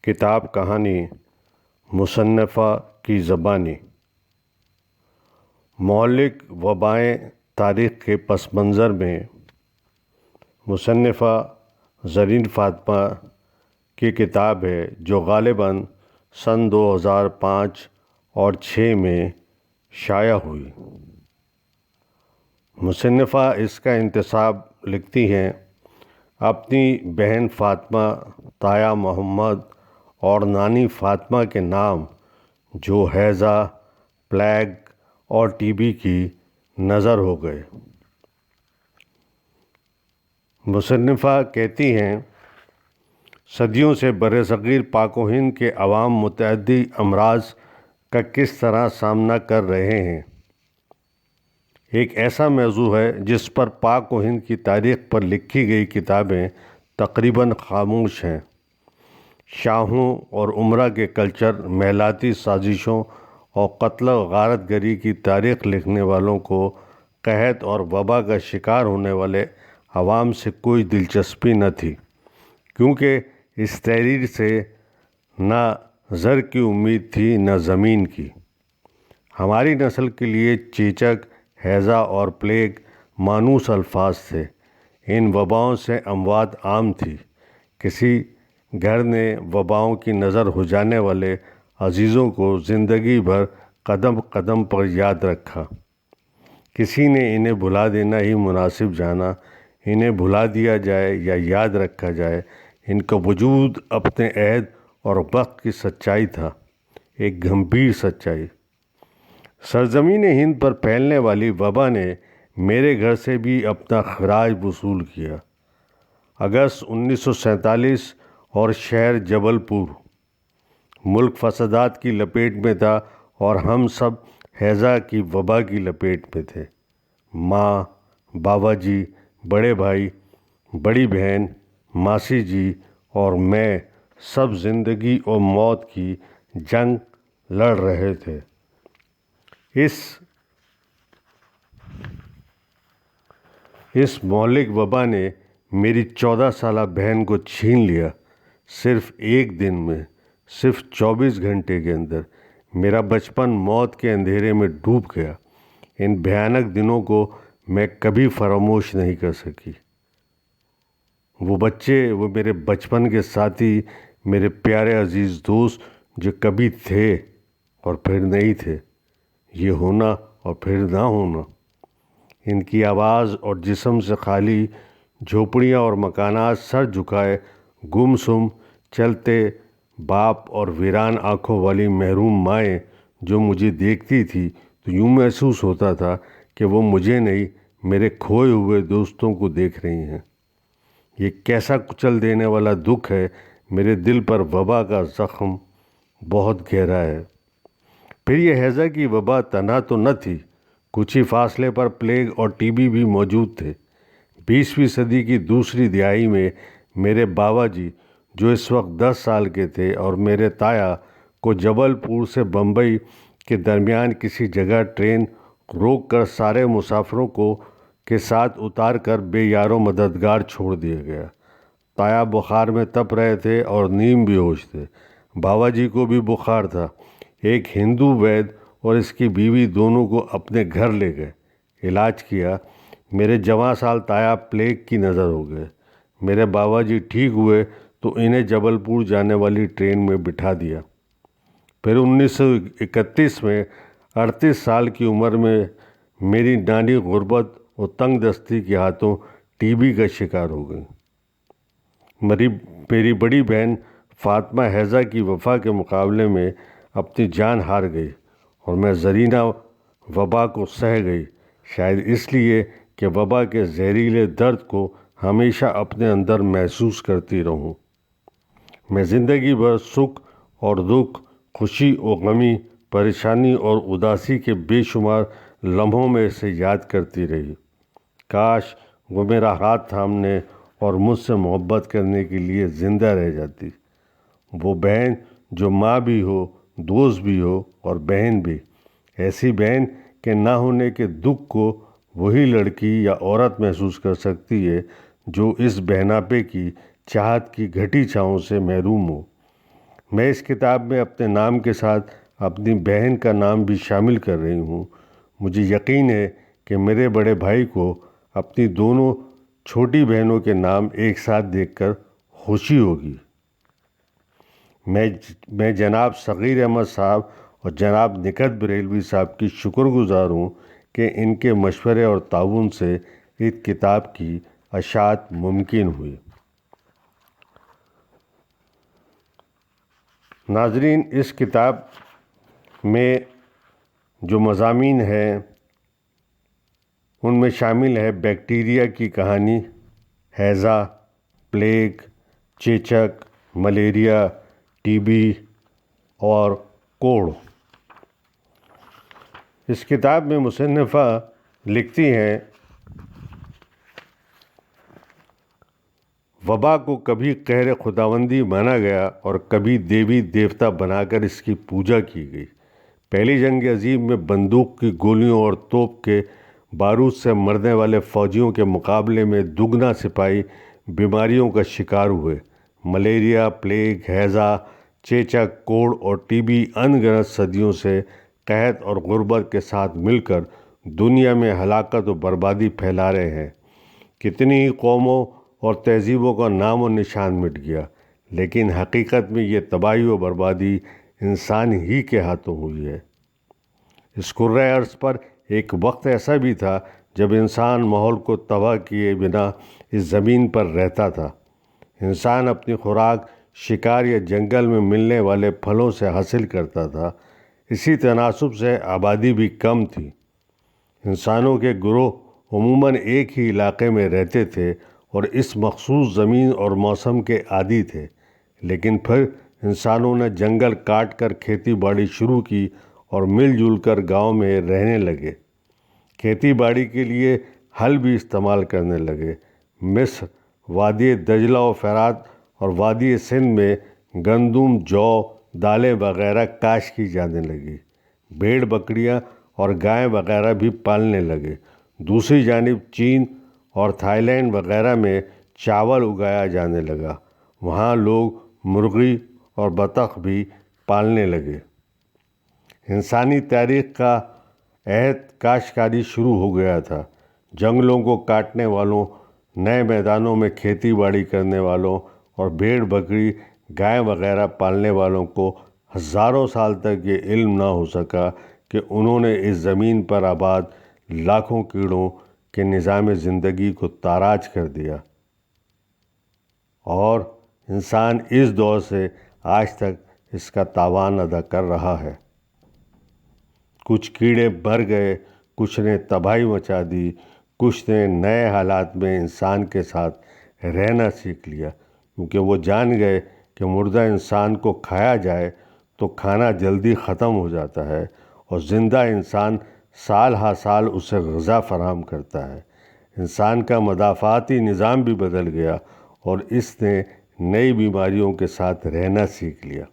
کتاب کہانی مصنفہ کی زبانی۔ مہلک وبائیں تاریخ کے پس منظر میں مصنفہ زرین فاطمہ کی کتاب ہے جو غالباً سن 2005 اور 6 میں شائع ہوئی۔ مصنفہ اس کا انتساب لکھتی ہیں اپنی بہن فاطمہ، تایا محمد اور نانی فاطمہ کے نام جو ہیضہ، پلیگ اور ٹی بی کی نظر ہو گئے۔ مصنفہ کہتی ہیں صدیوں سے برصغیر پاک و ہند کے عوام متعدی امراض کا کس طرح سامنا کر رہے ہیں۔ ایک ایسا موضوع ہے جس پر پاک و ہند کی تاریخ پر لکھی گئی کتابیں تقریباً خاموش ہیں۔ شاہوں اور امراء کے کلچر، محلاتی سازشوں اور قتل و غارت گری کی تاریخ لکھنے والوں کو قحط اور وبا کا شکار ہونے والے عوام سے کوئی دلچسپی نہ تھی، کیونکہ اس تحریر سے نہ زر کی امید تھی نہ زمین کی۔ ہماری نسل کے لیے چیچک، ہیضہ اور پلیگ مانوس الفاظ تھے۔ ان وباؤں سے اموات عام تھی۔ کسی گھر نے وباؤں کی نظر ہو جانے والے عزیزوں کو زندگی بھر قدم قدم پر یاد رکھا۔ کسی نے انہیں بھلا دینا ہی مناسب جانا۔ انہیں بھلا دیا جائے یا یاد رکھا جائے، ان کا وجود اپنے عہد اور وقت کی سچائی تھا، ایک گمبھیر سچائی۔ سرزمین ہند پر پھیلنے والی وبا نے میرے گھر سے بھی اپنا خراج وصول کیا۔ اگست 1947 اور شہر جبل پور۔ ملک فسادات کی لپیٹ میں تھا اور ہم سب ہیضہ کی وبا کی لپیٹ میں تھے۔ ماں، بابا جی، بڑے بھائی، بڑی بہن، ماسی جی اور میں سب زندگی اور موت کی جنگ لڑ رہے تھے۔ اس مہلک وبا نے میری 14 سالہ بہن کو چھین لیا۔ صرف ایک دن میں، صرف 24 گھنٹے کے اندر میرا بچپن موت کے اندھیرے میں ڈوب گیا۔ ان بھیانک دنوں کو میں کبھی فراموش نہیں کر سکی۔ وہ بچے، وہ میرے بچپن کے ساتھی، میرے پیارے عزیز دوست جو کبھی تھے اور پھر نہیں تھے، یہ ہونا اور پھر نہ ہونا۔ ان کی آواز اور جسم سے خالی جھوپڑیاں اور مکانات، سر جھکائے گم سم چلتے باپ اور ویران آنکھوں والی محروم مائیں جو مجھے دیکھتی تھی تو یوں محسوس ہوتا تھا کہ وہ مجھے نہیں، میرے کھوئے ہوئے دوستوں کو دیکھ رہی ہیں۔ یہ کیسا کچل دینے والا دکھ ہے۔ میرے دل پر وبا کا زخم بہت گہرا ہے۔ پھر یہ ہیضہ کی وبا تنہا تو نہ تھی، کچھ ہی فاصلے پر پلیگ اور ٹی بی بھی موجود تھے۔ 20ویں صدی کی دوسری دہائی میں میرے بابا جی جو اس وقت 10 سال کے تھے اور میرے تایا کو جبل پور سے بمبئی کے درمیان کسی جگہ ٹرین روک کر سارے مسافروں کو کے ساتھ اتار کر بے یار و مددگار چھوڑ دیا گیا۔ تایا بخار میں تپ رہے تھے اور نیم بے ہوش تھے۔ بابا جی کو بھی بخار تھا۔ ایک ہندو وید اور اس کی بیوی دونوں کو اپنے گھر لے گئے، علاج کیا۔ میرے جواں سال تایا پلیگ کی نظر ہو گئے۔ میرے بابا جی ٹھیک ہوئے تو انہیں جبل پور جانے والی ٹرین میں بٹھا دیا۔ پھر 1931 میں 38 سال کی عمر میں میری نانی غربت اور تنگ دستی کے ہاتھوں ٹی بی کا شکار ہو گئی۔ میری بڑی بہن فاطمہ ہیضہ کی وبا کے مقابلے میں اپنی جان ہار گئی اور میں زرینہ وبا کو سہہ گئی، شاید اس لیے کہ وبا کے زہریلے درد کو ہمیشہ اپنے اندر محسوس کرتی رہوں۔ میں زندگی بھر سکھ اور دکھ، خوشی اور غمی، پریشانی اور اداسی کے بے شمار لمحوں میں اسے یاد کرتی رہی۔ کاش وہ میرا ہاتھ تھامنے اور مجھ سے محبت کرنے کے لیے زندہ رہ جاتی۔ وہ بہن جو ماں بھی ہو، دوست بھی ہو اور بہن بھی، ایسی بہن کہ نہ ہونے کے دکھ کو وہی لڑکی یا عورت محسوس کر سکتی ہے جو اس بہناپے کی چاہت کی گھٹی چھاؤں سے محروم ہو۔ میں اس کتاب میں اپنے نام کے ساتھ اپنی بہن کا نام بھی شامل کر رہی ہوں۔ مجھے یقین ہے کہ میرے بڑے بھائی کو اپنی دونوں چھوٹی بہنوں کے نام ایک ساتھ دیکھ کر خوشی ہوگی۔ میں جناب صغیر احمد صاحب اور جناب نکھت بریلوی صاحب کی شکر گزار ہوں کہ ان کے مشورے اور تعاون سے اس کتاب کی اشاعت ممکن ہوئی۔ ناظرین، اس کتاب میں جو مضامین ہیں ان میں شامل ہے بیکٹیریا کی کہانی، ہیضہ، پلیگ، چیچک، ملیریا، ٹی بی اور کوڑ۔ اس کتاب میں مصنفہ لکھتی ہیں، وبا کو کبھی قہر خداوندی مانا گیا اور کبھی دیوی دیوتا بنا کر اس کی پوجا کی گئی۔ پہلی جنگ عظیم میں بندوق کی گولیوں اور توپ کے بارود سے مرنے والے فوجیوں کے مقابلے میں دگنا سپاہی بیماریوں کا شکار ہوئے۔ ملیریا، پلیگ، ہیضہ، چیچک، کوڑ اور ٹی بی ان گنت صدیوں سے قحط اور غربت کے ساتھ مل کر دنیا میں ہلاکت و بربادی پھیلا رہے ہیں۔ کتنی ہی قوموں اور تہذیبوں کا نام و نشان مٹ گیا، لیکن حقیقت میں یہ تباہی و بربادی انسان ہی کے ہاتھوں ہوئی ہے۔ اس کرۂ ارض پر ایک وقت ایسا بھی تھا جب انسان ماحول کو تباہ کیے بنا اس زمین پر رہتا تھا۔ انسان اپنی خوراک شکار یا جنگل میں ملنے والے پھلوں سے حاصل کرتا تھا۔ اسی تناسب سے آبادی بھی کم تھی۔ انسانوں کے گروہ عموماً ایک ہی علاقے میں رہتے تھے اور اس مخصوص زمین اور موسم کے عادی تھے، لیکن پھر انسانوں نے جنگل کاٹ کر کھیتی باڑی شروع کی اور مل جل کر گاؤں میں رہنے لگے۔ کھیتی باڑی کے لیے ہل بھی استعمال کرنے لگے۔ مصر، وادی دجلہ و فرات اور وادی سندھ میں گندم، جو، دالیں وغیرہ کاشت کی جانے لگی۔ بھیڑ بکریاں اور گائیں وغیرہ بھی پالنے لگے۔ دوسری جانب چین اور تھائی لینڈ وغیرہ میں چاول اگایا جانے لگا۔ وہاں لوگ مرغی اور بطخ بھی پالنے لگے۔ انسانی تاریخ کا عہد کاشتکاری شروع ہو گیا تھا۔ جنگلوں کو کاٹنے والوں، نئے میدانوں میں کھیتی باڑی کرنے والوں اور بھیڑ بکری، گائے وغیرہ پالنے والوں کو ہزاروں سال تک یہ علم نہ ہو سکا کہ انہوں نے اس زمین پر آباد لاکھوں کیڑوں کے نظام زندگی کو تاراج کر دیا، اور انسان اس دور سے آج تک اس کا تاوان ادا کر رہا ہے۔ کچھ کیڑے مر گئے، کچھ نے تباہی مچا دی، کچھ نے نئے حالات میں انسان کے ساتھ رہنا سیکھ لیا، کیونکہ وہ جان گئے کہ مردہ انسان کو کھایا جائے تو کھانا جلدی ختم ہو جاتا ہے اور زندہ انسان سال ہر سال اسے غذا فراہم کرتا ہے۔ انسان کا مدافعاتی نظام بھی بدل گیا اور اس نے نئی بیماریوں کے ساتھ رہنا سیکھ لیا۔